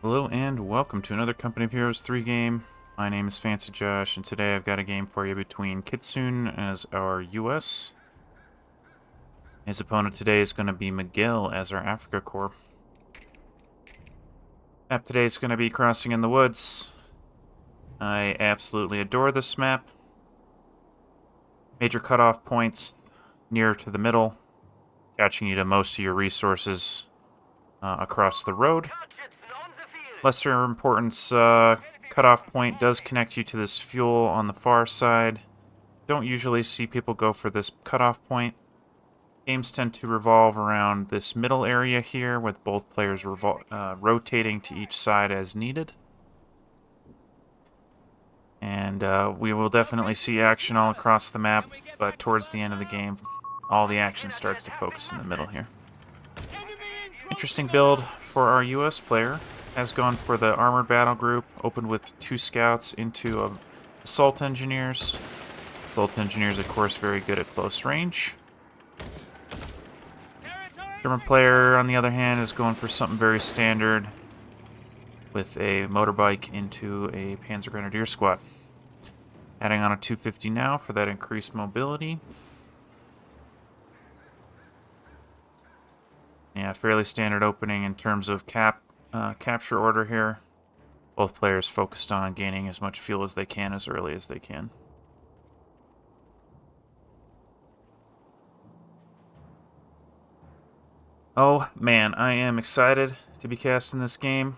Hello and welcome to another Company of Heroes 3 game. My name is Fancy Josh, and today I've got a game for you between Kitsune as our US. His opponent today is going to be Miguel as our Africa Corps. Map today is going to be Crossing in the Woods. I absolutely adore this map. Major cutoff points near to the middle, attaching you to most of your resources across the road. Lesser importance cutoff point does connect you to this fuel on the far side. Don't usually see people go for this cutoff point. Games tend to revolve around this middle area here, with both players rotating to each side as needed. And we will definitely see action all across the map, but towards the end of the game, all the action starts to focus in the middle here. Interesting build for our US player. Has gone for the armored battle group, opened with 2 scouts into assault engineers. Assault engineers, of course, very good at close range. German player, on the other hand, is going for something very standard with a motorbike into a Panzer Grenadier squad. Adding on a 250 now for that increased mobility. Yeah, fairly standard opening in terms of capture order here. Both players focused on gaining as much fuel as they can as early as they can. Oh man, I am excited to be casting this game.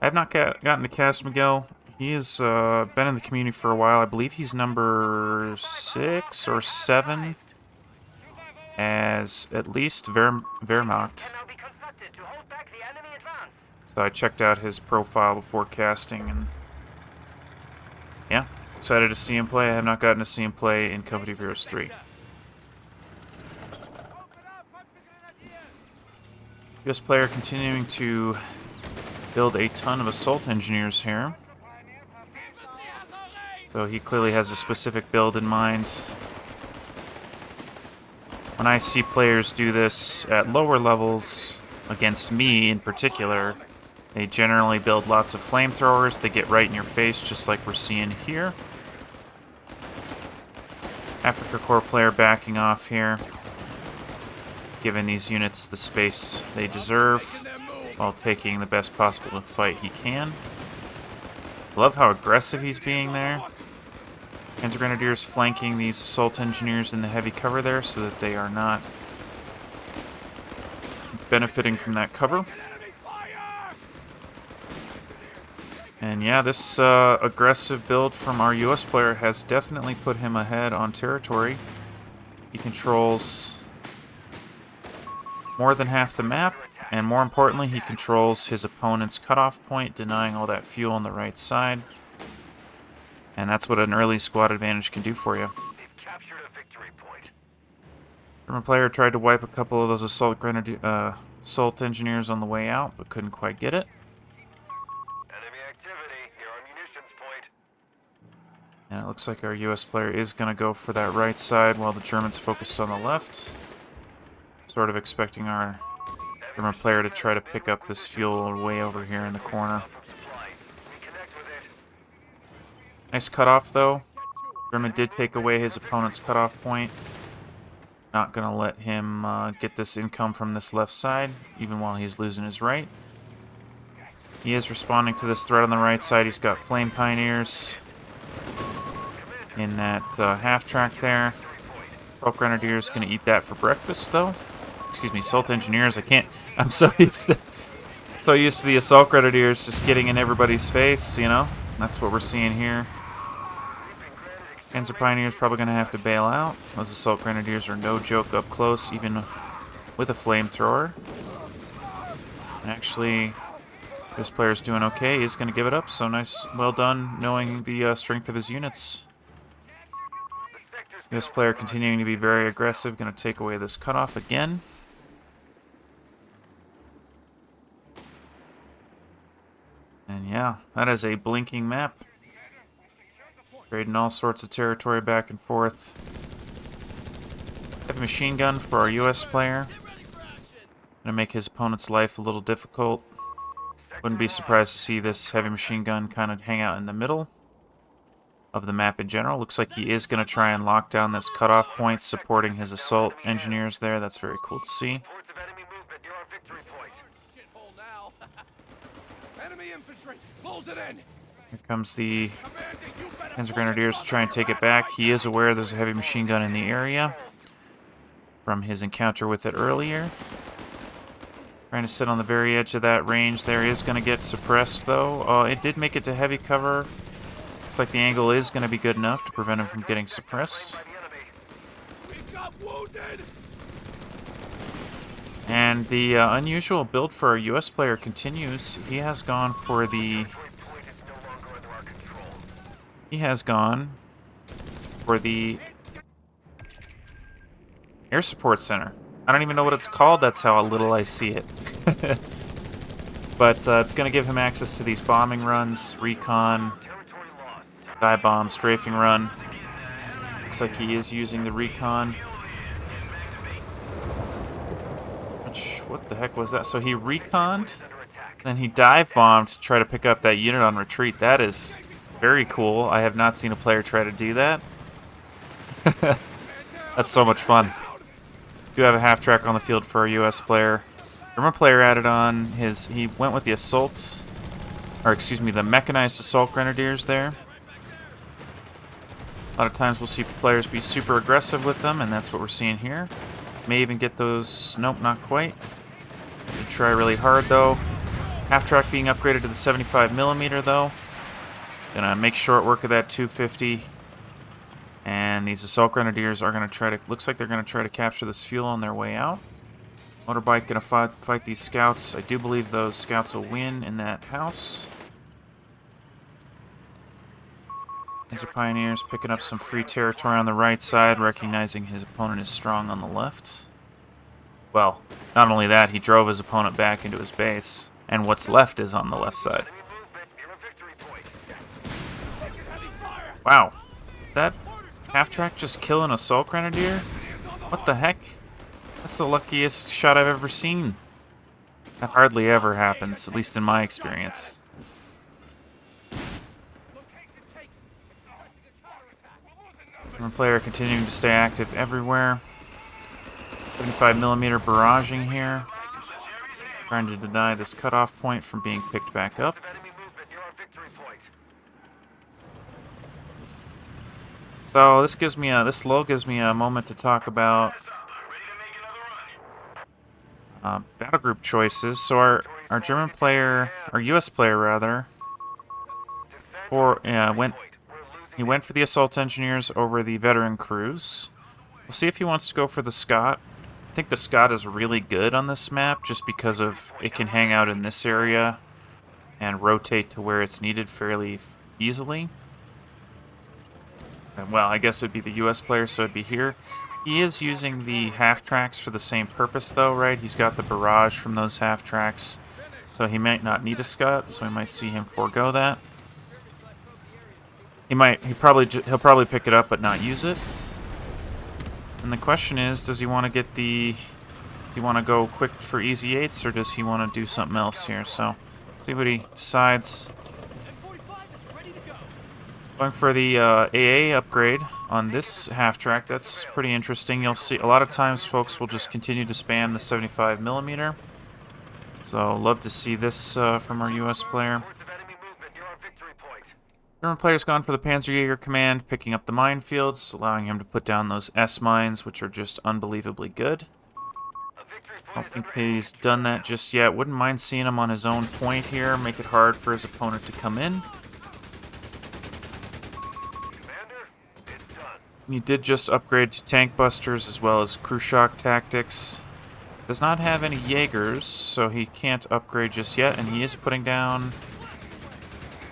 I have not gotten to cast Miguel. He has been in the community for a while. I believe he's number 6 or 7 as at least Wehrmacht. So I checked out his profile before casting, and yeah, excited to see him play. I have not gotten to see him play in Company of Heroes 3. US player continuing to build a ton of assault engineers here. So he clearly has a specific build in mind. When I see players do this at lower levels, against me in particular, they generally build lots of flamethrowers. They get right in your face, just like we're seeing here. Africa Corps player backing off here, giving these units the space they deserve, while taking the best possible fight he can. Love how aggressive he's being there. Panzer Grenadiers flanking these assault engineers in the heavy cover there, so that they are not benefiting from that cover. And yeah, this aggressive build from our US player has definitely put him ahead on territory. He controls more than half the map, and more importantly, he controls his opponent's cutoff point, denying all that fuel on the right side. And that's what an early squad advantage can do for you. German player tried to wipe a couple of those assault engineers on the way out, but couldn't quite get it. And it looks like our US player is going to go for that right side while the Germans focused on the left. Sort of expecting our German player to try to pick up this fuel way over here in the corner. Nice cutoff, though. German did take away his opponent's cutoff point. Not going to let him get this income from this left side, even while he's losing his right. He is responding to this threat on the right side. He's got Flame Pioneers in that half-track there. Assault Grenadiers going to eat that for breakfast, though. Excuse me, Assault Engineers. I'm so used to the Assault Grenadiers just getting in everybody's face, you know? That's what we're seeing here. Panzer Pioneers probably going to have to bail out. Those Assault Grenadiers are no joke up close, even with a flamethrower. And actually, this player's doing okay. He's going to give it up, so nice, well done, knowing the strength of his units. This player continuing to be very aggressive, going to take away this cutoff again. And yeah, that is a blinking map. Trading all sorts of territory back and forth. Heavy machine gun for our US player. Gonna make his opponent's life a little difficult. Wouldn't be surprised to see this heavy machine gun kind of hang out in the middle of the map in general. Looks like he is going to try and lock down this cutoff point, supporting his assault engineers there. That's very cool to see. Here comes the Panzer Grenadiers to try and take it back. He is aware there's a heavy machine gun in the area from his encounter with it earlier. Trying to sit on the very edge of that range there. Is going to get suppressed, though. It did make it to heavy cover. Looks like the angle is going to be good enough to prevent him from getting suppressed. And the unusual build for a US player continues. He has gone for the Air Support Center. I don't even know what it's called, that's how little I see it. But it's going to give him access to these bombing runs, recon, dive bomb, strafing run. Looks like he is using the recon. What the heck was that? So he reconned, then he dive bombed to try to pick up that unit on retreat. That is very cool. I have not seen a player try to do that. That's so much fun. Do have a half track on the field for a US player. German player added on he went with the assaults, or excuse me, the mechanized assault grenadiers there. A lot of times we'll see players be super aggressive with them, and that's what we're seeing here. May even get those, nope, not quite. They try really hard though. Half track being upgraded to the 75mm though. Gonna make short work of that 250. And these assault grenadiers are gonna try to, looks like they're gonna try to capture this fuel on their way out. Motorbike gonna fight these scouts. I do believe those scouts will win in that house. Panzer Pioneers picking up some free territory on the right side, recognizing his opponent is strong on the left. Well, not only that, he drove his opponent back into his base, and what's left is on the left side. Wow, that half-track just kill an assault grenadier? What the heck? That's the luckiest shot I've ever seen. That hardly ever happens, at least in my experience. German player continuing to stay active everywhere. 75mm barraging here. Trying to deny this cutoff point from being picked back up. So this lull gives me a moment to talk about battle group choices. So our German player, our US player rather, he went for the assault engineers over the veteran crews. We'll see if he wants to go for the Scott. I think the Scott is really good on this map just because of it can hang out in this area and rotate to where it's needed fairly easily. Well, I guess it would be the US player, so it'd be here. He is using the half-tracks for the same purpose, though, right? He's got the barrage from those half-tracks, so he might not need a Scott, so we might see him forego that. He'll probably pick it up but not use it. And the question is, does he want to get does he want to go quick for easy 8s, or does he want to do something else here? So, see what he decides. Going for the AA upgrade on this half-track, that's pretty interesting. You'll see a lot of times folks will just continue to spam the 75mm. So, love to see this from our US player. German player's gone for the Panzerjäger command, picking up the minefields, allowing him to put down those S-mines, which are just unbelievably good. I don't think he's done that just yet. Wouldn't mind seeing him on his own point here, make it hard for his opponent to come in. He did just upgrade to tank busters as well as crew shock tactics. Does not have any Jaegers, so he can't upgrade just yet, and he is putting down...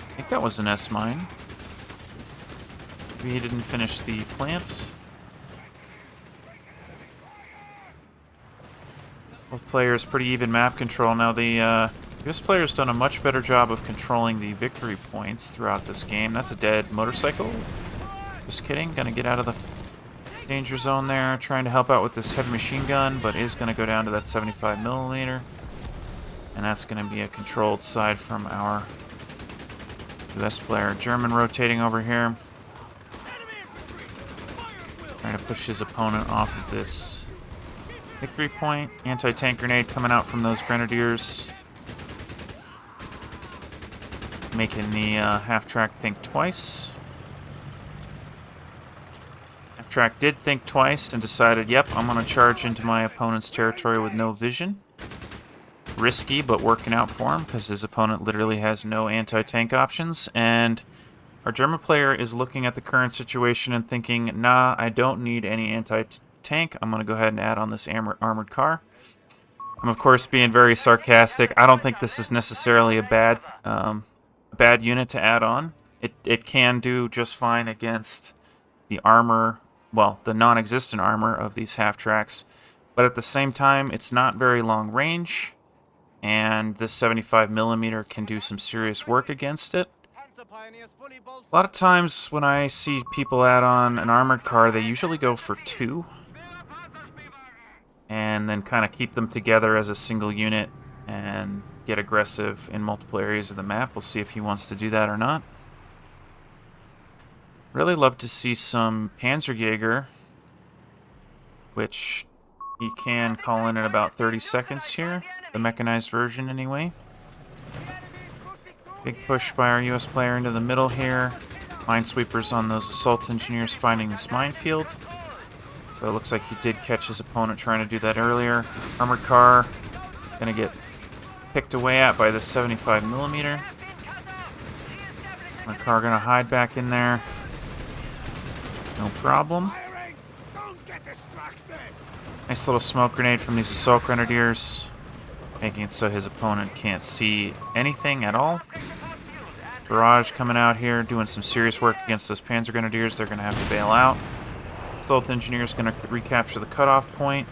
I think that was an S-mine. Maybe he didn't finish the plant. Both players pretty even map control. Now the US player's done a much better job of controlling the victory points throughout this game. That's a dead motorcycle. Just kidding. Gonna get out of the danger zone there. Trying to help out with this heavy machine gun, but is gonna go down to that 75mm. And that's going to be a controlled side from our US player. German rotating over here. Trying to push his opponent off of this victory point. Anti-tank grenade coming out from those grenadiers. Making the half-track think twice. Half-track did think twice and decided, yep, I'm going to charge into my opponent's territory with no vision. Risky, but working out for him, because his opponent literally has no anti-tank options. And our German player is looking at the current situation and thinking, nah, I don't need any anti-tank. I'm going to go ahead and add on this armored car. I'm, of course, being very sarcastic. I don't think this is necessarily a bad unit to add on. It can do just fine against the armor, well, the non-existent armor of these half-tracks. But at the same time, it's not very long range. And this 75mm can do some serious work against it. A lot of times when I see people add on an armored car, they usually go for 2. And then kind of keep them together as a single unit and get aggressive in multiple areas of the map. We'll see if he wants to do that or not. Really love to see some Panzerjäger, which he can call in about 30 seconds here. The mechanized version, anyway. Big push by our US player into the middle here. Minesweepers on those assault engineers finding this minefield. So it looks like he did catch his opponent trying to do that earlier. Armored car gonna get picked away at by the 75mm. Armored car gonna hide back in there. No problem. Nice little smoke grenade from these assault grenadiers, making it so his opponent can't see anything at all. Barrage coming out here, doing some serious work against those Panzer Grenadiers. They're going to have to bail out. Assault Engineer is going to recapture the cutoff point,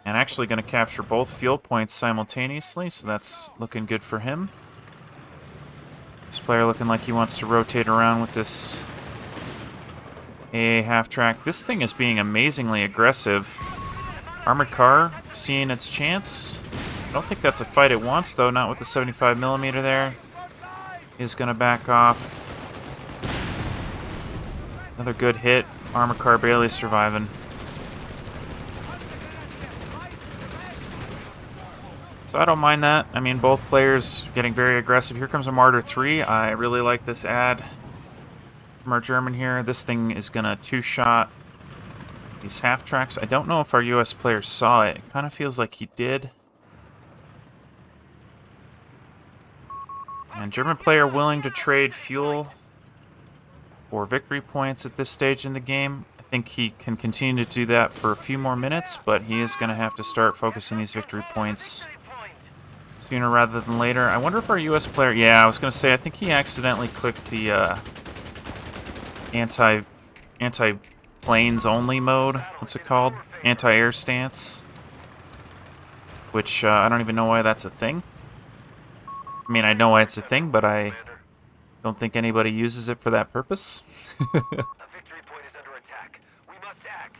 and actually going to capture both fuel points simultaneously, so that's looking good for him. This player looking like he wants to rotate around with this AA half-track. This thing is being amazingly aggressive. Armored car seeing its chance. I don't think that's a fight it wants, though, not with the 75mm there. He's going to back off. Another good hit. Armored car barely surviving. So I don't mind that. I mean, both players getting very aggressive. Here comes a Martyr 3. I really like this ad from our German here. This thing is going to two-shot these half-tracks. I don't know if our US player saw it. It kind of feels like he did. And German player willing to trade fuel for victory points at this stage in the game. I think he can continue to do that for a few more minutes, but he is going to have to start focusing these victory points sooner rather than later. I wonder if our US player... Yeah, I was going to say, I think he accidentally clicked the anti-planes only mode. What's it called? Anti-air stance. Which, I don't even know why that's a thing. I mean, I know why it's a thing, but I don't think anybody uses it for that purpose. A victory point is under attack. We must act.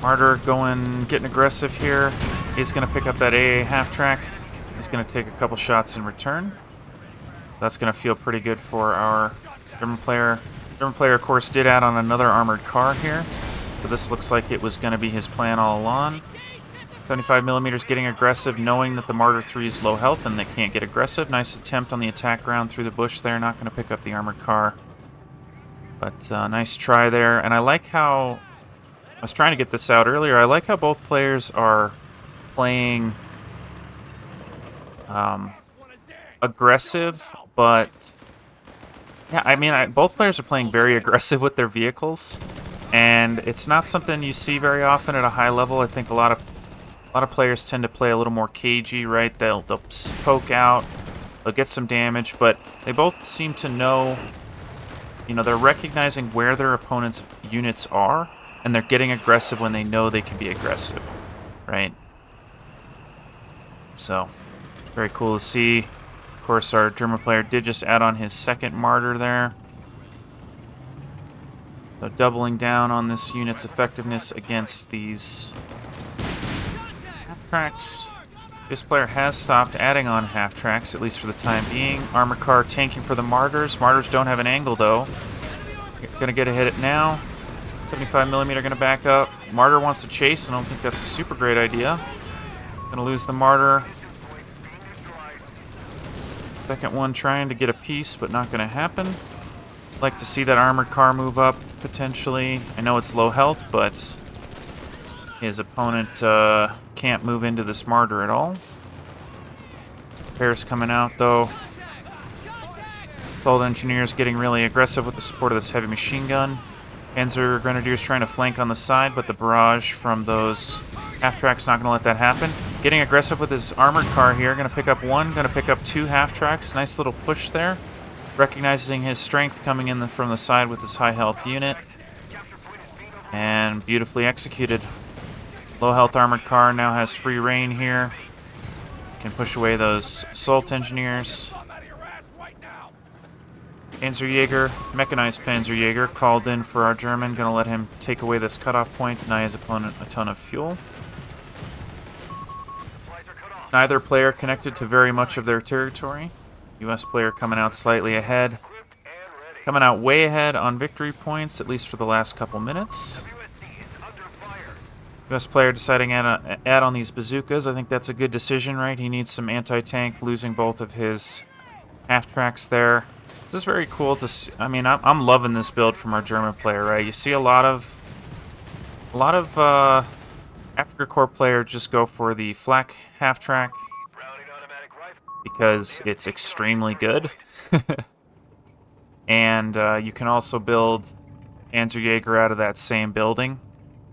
Martyr getting aggressive here. He's going to pick up that AA half-track. He's going to take a couple shots in return. That's going to feel pretty good for our German player. German player, of course, did add on another armored car here. So this looks like it was going to be his plan all along. 75mm getting aggressive, knowing that the Martyr 3 is low health and they can't get aggressive. Nice attempt on the attack round through the bush there. Not going to pick up the armored car. But nice try there. And I like how... I was trying to get this out earlier. I like how both players are playing aggressive, but... Yeah, I mean, both players are playing very aggressive with their vehicles. And it's not something you see very often at a high level. I think a lot of players tend to play a little more cagey, right? They'll poke out, they'll get some damage, but they both seem to know, you know, they're recognizing where their opponent's units are, and they're getting aggressive when they know they can be aggressive, right? So, very cool to see. Of course, our German player did just add on his second Martyr there. So doubling down on this unit's effectiveness against these tracks. This player has stopped adding on half tracks, at least for the time being. Armored car tanking for the Martyrs. Martyrs don't have an angle, though. Gonna get a hit it now. 75mm gonna back up. Martyr wants to chase. I don't think that's a super great idea. Gonna lose the Martyr. Second one trying to get a piece, but not gonna happen. Like to see that armored car move up, potentially. I know it's low health, but his opponent can't move into this Martyr at all. Paris coming out, though. Assault Engineers getting really aggressive with the support of this heavy machine gun. Panzer Grenadiers trying to flank on the side, but the barrage from those half-tracks not going to let that happen. Getting aggressive with his armored car here. Going to pick up one, going to pick up two half-tracks. Nice little push there. Recognizing his strength coming in from the side with his high-health unit. And beautifully executed. Low-health armored car now has free reign here. Can push away those assault engineers. Panzerjäger, mechanized Panzerjäger, called in for our German. Gonna let him take away this cutoff point, deny his opponent a ton of fuel. Neither player connected to very much of their territory. US player coming out slightly ahead. Coming out way ahead on victory points, at least for the last couple minutes. US player deciding to add on these bazookas. I think that's a good decision, right? He needs some anti-tank, losing both of his half-tracks there. This is very cool to see. I mean, I'm loving this build from our German player, right? You see a lot of Afrika Korps player just go for the flak half-track because it's extremely good. And you can also build Panzerjäger out of that same building.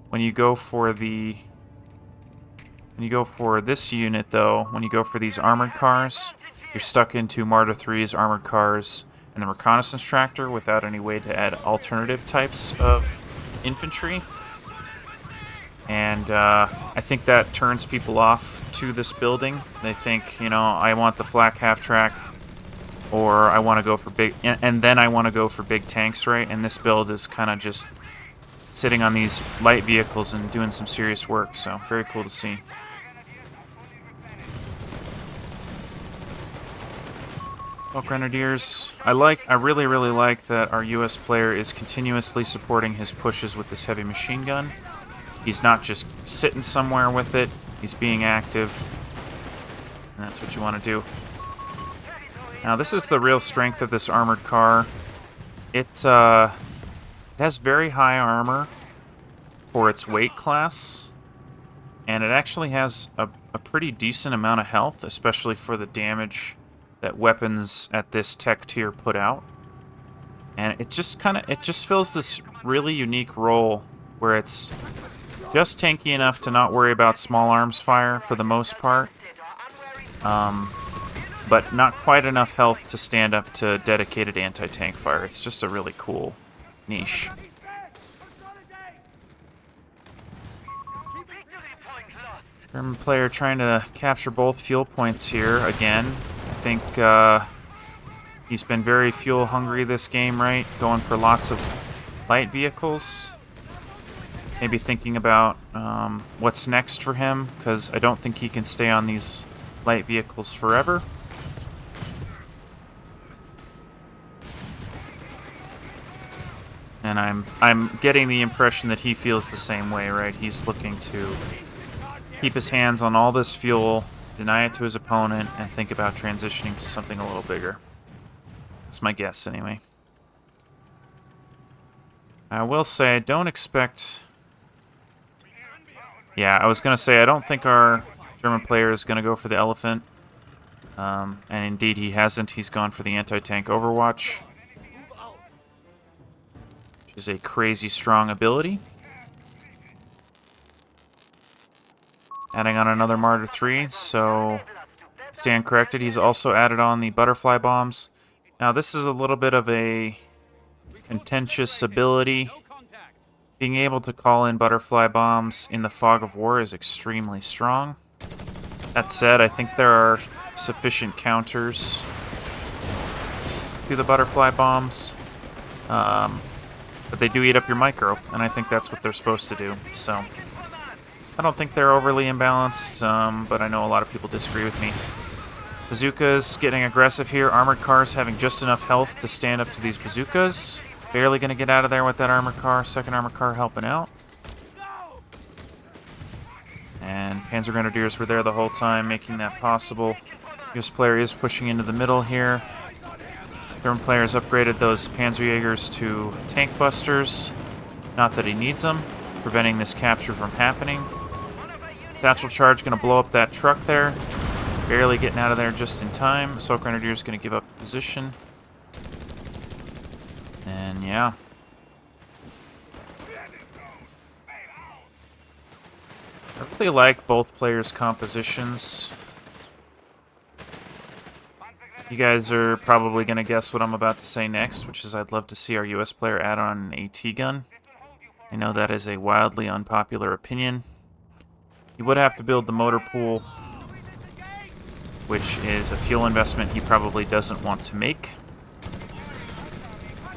When you go for this unit, though, when you go for these armored cars, you're stuck into Martyr 3's armored cars and the reconnaissance tractor without any way to add alternative types of infantry. And I think that turns people off to this building. They think, you know, I want the flak half-track, or I want to go for big, and then I want to go for big tanks, right? And this build is kind of just sitting on these light vehicles and doing some serious work, so very cool to see. Grenadiers. I really like that our US player is continuously supporting his pushes with this heavy machine gun. He's not just sitting somewhere with it, he's being active, and that's what you want to do. Now this is the real strength of this armored car. It has very high armor for its weight class, and it actually has a pretty decent amount of health, especially for the damage that weapons at this tech tier put out. And it just fills this really unique role where it's just tanky enough to not worry about small arms fire for the most part, but not quite enough health to stand up to dedicated anti-tank fire. It's just a really cool niche. German player trying to capture both fuel points here again. I think he's been very fuel hungry this game, right? Going for lots of light vehicles. Maybe thinking about what's next for him, because I don't think he can stay on these light vehicles forever. And I'm getting the impression that he feels the same way, right? He's looking to keep his hands on all this fuel, deny it to his opponent, and think about transitioning to something a little bigger. That's my guess, anyway. I will say, I don't expect... Yeah, I was going to say, I don't think our German player is going to go for the elephant. And indeed, he hasn't. He's gone for the anti-tank Overwatch, which is a crazy strong ability. Adding on another Martyr 3, so stand corrected. He's also added on the butterfly bombs. Now, this is a little bit of a contentious ability. Being able to call in butterfly bombs in the fog of war is extremely strong. That said, I think there are sufficient counters to the butterfly bombs. But they do eat up your micro, and I think that's what they're supposed to do. So I don't think they're overly imbalanced, but I know a lot of people disagree with me. Bazookas getting aggressive here. Armored cars having just enough health to stand up to these bazookas. Barely going to get out of there with that armored car. Second armored car helping out. And Panzer Grenadiers were there the whole time, making that possible. US player is pushing into the middle here. German players upgraded those Panzerjägers to tank busters. Not that he needs them, preventing this capture from happening. Satchel charge going to blow up that truck there. Barely getting out of there just in time. Assault Grenadiers going to give up the position. And yeah. I really like both players' compositions. You guys are probably going to guess what I'm about to say next, which is I'd love to see our US player add on an AT gun. I know that is a wildly unpopular opinion. You would have to build the motor pool, which is a fuel investment he probably doesn't want to make.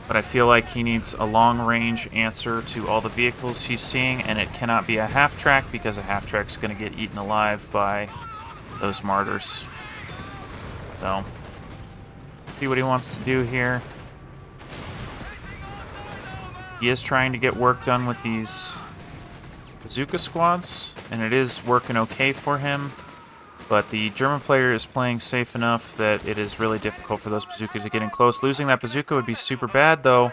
But I feel like he needs a long-range answer to all the vehicles he's seeing, and it cannot be a half-track because a half-track's going to get eaten alive by those martyrs. So, see what he wants to do here. He is trying to get work done with these bazooka squads, and it is working okay for him. But the German player is playing safe enough that it is really difficult for those bazookas to get in close. Losing that bazooka would be super bad, though.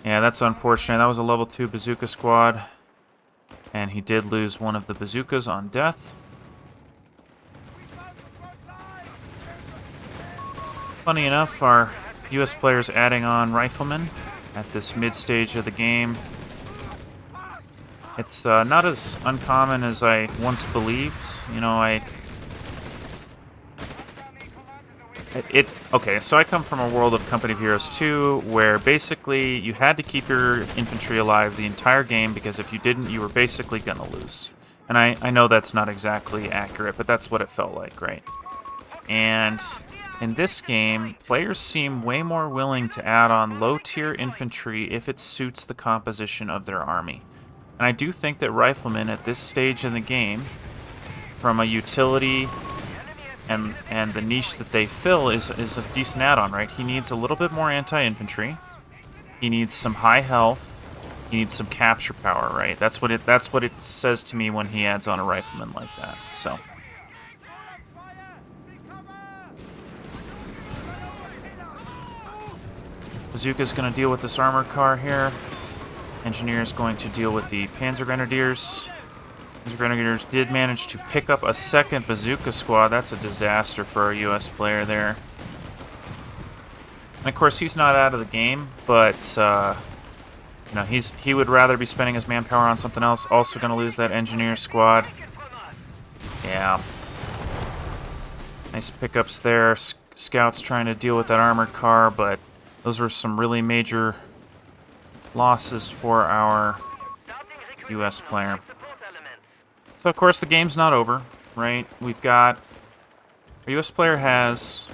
Yeah, that's unfortunate. That was a level 2 bazooka squad. And he did lose one of the bazookas on death. Funny enough, our US player's adding on riflemen at this mid-stage of the game. It's not as uncommon as I once believed. You know, okay, so I come from a world of Company of Heroes 2, where basically you had to keep your infantry alive the entire game, because if you didn't, you were basically gonna lose. And I know that's not exactly accurate, but that's what it felt like, right? And in this game, players seem way more willing to add on low-tier infantry if it suits the composition of their army. And I do think that riflemen at this stage in the game, from a utility and the niche that they fill, is a decent add-on, right? He needs a little bit more anti-infantry. He needs some high health. He needs some capture power, right? That's what it says to me when he adds on a rifleman like that. So Bazooka's going to deal with this armored car here. Engineer's going to deal with the Panzer Grenadiers. Panzer Grenadiers did manage to pick up a second bazooka squad. That's a disaster for our US player there. And of course, he's not out of the game, but you know, he would rather be spending his manpower on something else. Also going to lose that engineer squad. Yeah. Nice pickups there. Scouts trying to deal with that armored car, but those were some really major losses for our US player. So, of course, the game's not over, right? We've got... Our US player has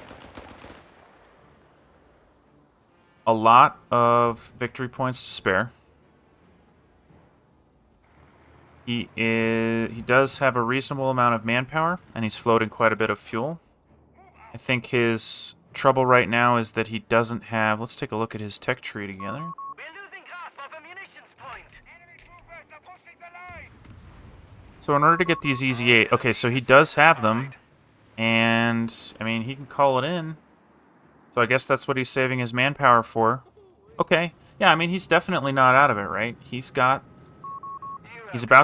a lot of victory points to spare. He does have a reasonable amount of manpower, and he's floating quite a bit of fuel. I think his trouble right now is that he doesn't have... Let's take a look at his tech tree together. So in order to get these easy 8... Okay, so he does have them. And, I mean, he can call it in. So I guess that's what he's saving his manpower for. Okay. Yeah, I mean, he's definitely not out of it, right? He's about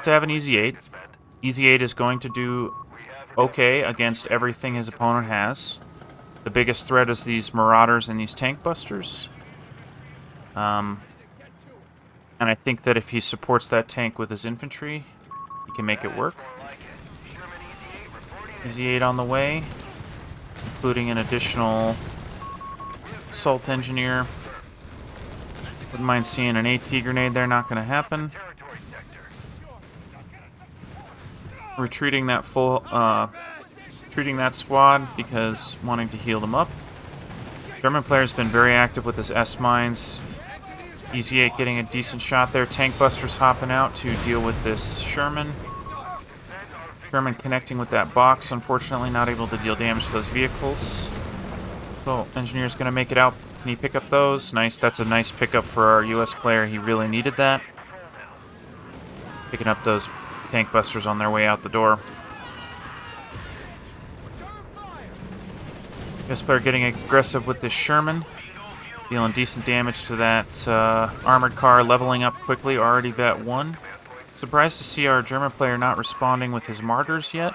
to have an easy 8. Easy 8 is going to do okay against everything his opponent has. The biggest threat is these Marauders and these Tank Busters. And I think that if he supports that tank with his infantry, he can make it work. Easy 8 on the way, including an additional assault engineer. Wouldn't mind seeing an AT grenade there, not going to happen. Retreating that retreating that squad because wanting to heal them up. German player's been very active with his S-mines. Easy 8 getting a decent shot there. Tank Busters hopping out to deal with this Sherman. German connecting with that box, unfortunately not able to deal damage to those vehicles. So, engineer's going to make it out. Can he pick up those? Nice, that's a nice pickup for our US player. He really needed that. Picking up those tank busters on their way out the door. US player getting aggressive with this Sherman. Dealing decent damage to that armored car, leveling up quickly, already Vet 1. Surprised to see our German player not responding with his martyrs yet.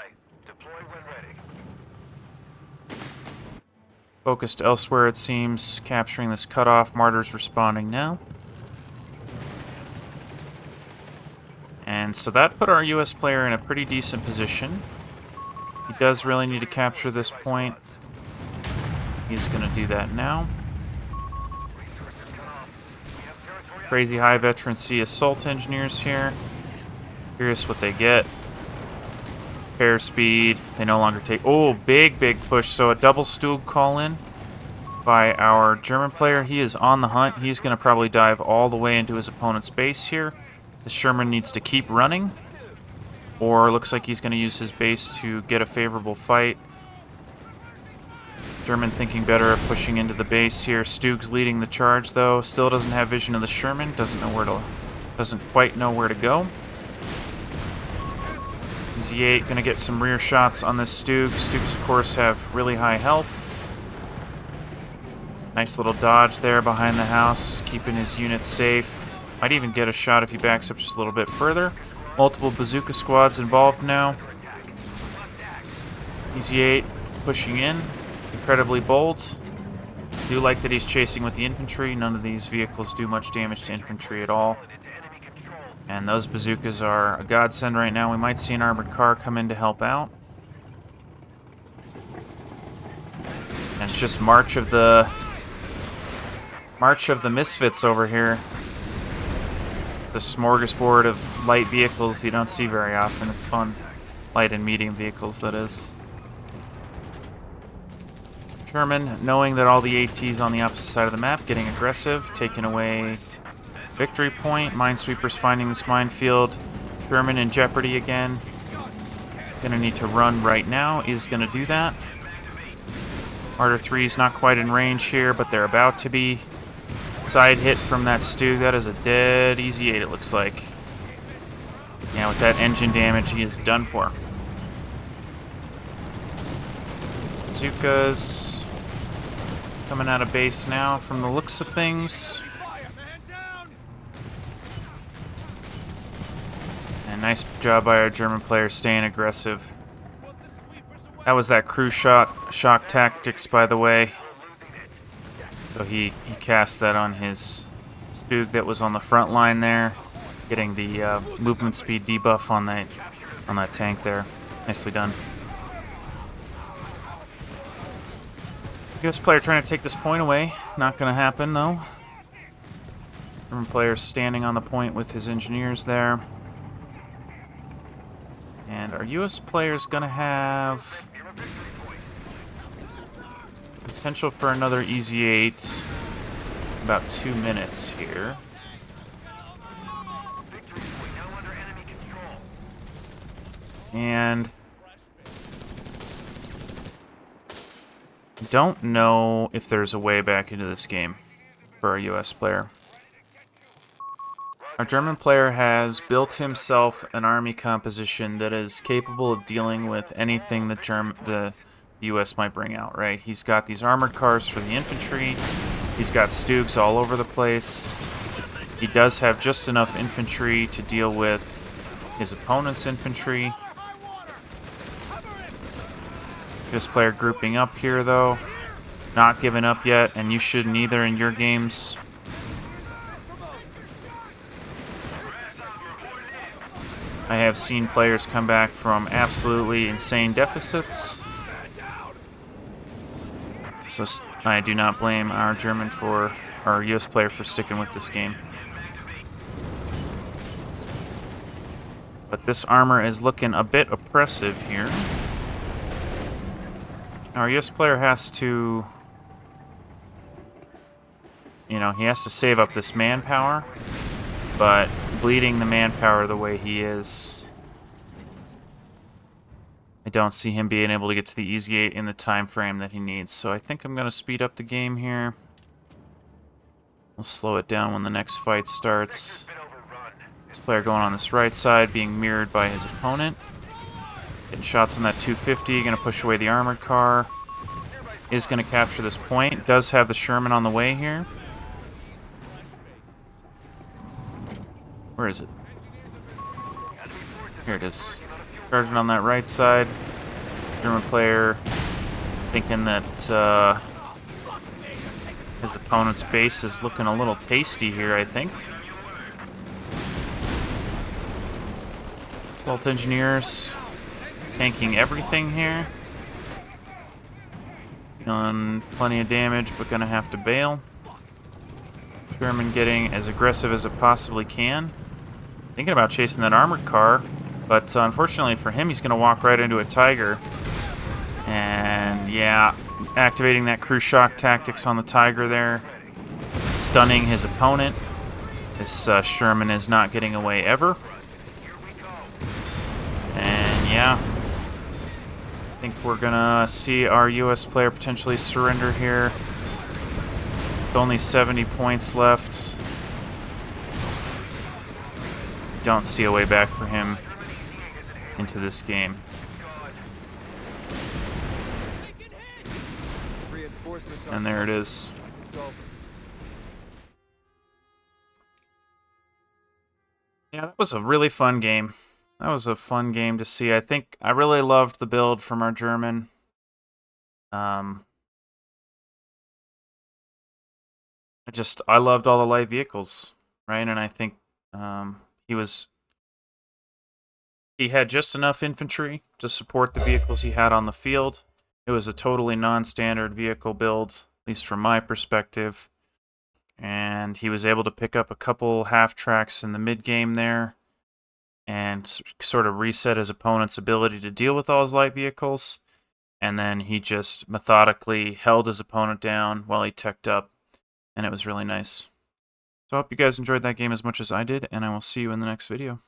Focused elsewhere, it seems, capturing this cutoff. Martyrs responding now. And so that put our US player in a pretty decent position. He does really need to capture this point. He's going to do that now. Crazy high veterancy assault engineers here. Curious what they get. Pair speed. They no longer take... Oh, big push. So a double Stug call in by our German player. He is on the hunt. He's going to probably dive all the way into his opponent's base here. The Sherman needs to keep running. Or looks like he's going to use his base to get a favorable fight. German thinking better of pushing into the base here. Stug's leading the charge though. Still doesn't have vision of the Sherman. Doesn't quite know where to go. Z8 gonna get some rear shots on this Stug. Stugs of course have really high health. Nice little dodge there behind the house, keeping his unit safe. Might even get a shot if he backs up just a little bit further. Multiple bazooka squads involved now. Z8 pushing in. Incredibly bold. Do like that he's chasing with the infantry. None of these vehicles do much damage to infantry at all. And those bazookas are a godsend right now. We might see an armored car come in to help out. And it's just March of the Misfits over here. The smorgasbord of light vehicles you don't see very often. It's fun. Light and medium vehicles, that is. Sherman, knowing that all the AT's on the opposite side of the map, getting aggressive, taking away victory point. Minesweepers finding this minefield. Sherman in jeopardy again. Gonna need to run right now. Is gonna do that. Martyr 3's not quite in range here, but they're about to be. Side hit from that Stug. That is a dead easy 8, it looks like. Yeah, with that engine damage, he is done for. Bazookas coming out of base now from the looks of things. And nice job by our German player staying aggressive. That was that crew shock tactics, by the way. So he cast that on his Stug that was on the front line there, getting the movement speed debuff on that tank there. Nicely done. US player trying to take this point away. Not going to happen, though. German player standing on the point with his engineers there. And our US player is going to have potential for another easy 8. About 2 minutes here. And don't know if there's a way back into this game for our US player. Our German player has built himself an army composition that is capable of dealing with anything that the US might bring out, right? He's got these armored cars for the infantry. He's got Stugs all over the place. He does have just enough infantry to deal with his opponent's infantry. This player grouping up here, though. Not giving up yet, and you shouldn't either in your games. I have seen players come back from absolutely insane deficits. So I do not blame our US player for sticking with this game. But this armor is looking a bit oppressive here. Our US player has to, he has to save up this manpower, but bleeding the manpower the way he is I don't see him being able to get to the easy 8 in the time frame that he needs. So I think I'm going to speed up the game here. We'll slow it down when the next fight starts. This player going on this right side, being mirrored by his opponent. Getting shots on that 250, going to push away the armored car. Is going to capture this point. Does have the Sherman on the way here. Where is it? Here it is. Charging on that right side. German player thinking that his opponent's base is looking a little tasty here, I think. Assault engineers tanking everything here. Done plenty of damage, but gonna have to bail. Sherman getting as aggressive as it possibly can. Thinking about chasing that armored car, but unfortunately for him, he's gonna walk right into a Tiger. And yeah, activating that crew shock tactics on the Tiger there, stunning his opponent. This Sherman is not getting away ever. And yeah, I think we're gonna see our US player potentially surrender here. With only 70 points left. Don't see a way back for him into this game. And there it is. Yeah, that was a really fun game. That was a fun game to see. I think I really loved the build from our German. I loved all the light vehicles, right? And I think he had just enough infantry to support the vehicles he had on the field. It was a totally non-standard vehicle build, at least from my perspective. And he was able to pick up a couple half tracks in the mid-game there and sort of reset his opponent's ability to deal with all his light vehicles. And then he just methodically held his opponent down while he teched up, and it was really nice. So I hope you guys enjoyed that game as much as I did, and I will see you in the next video.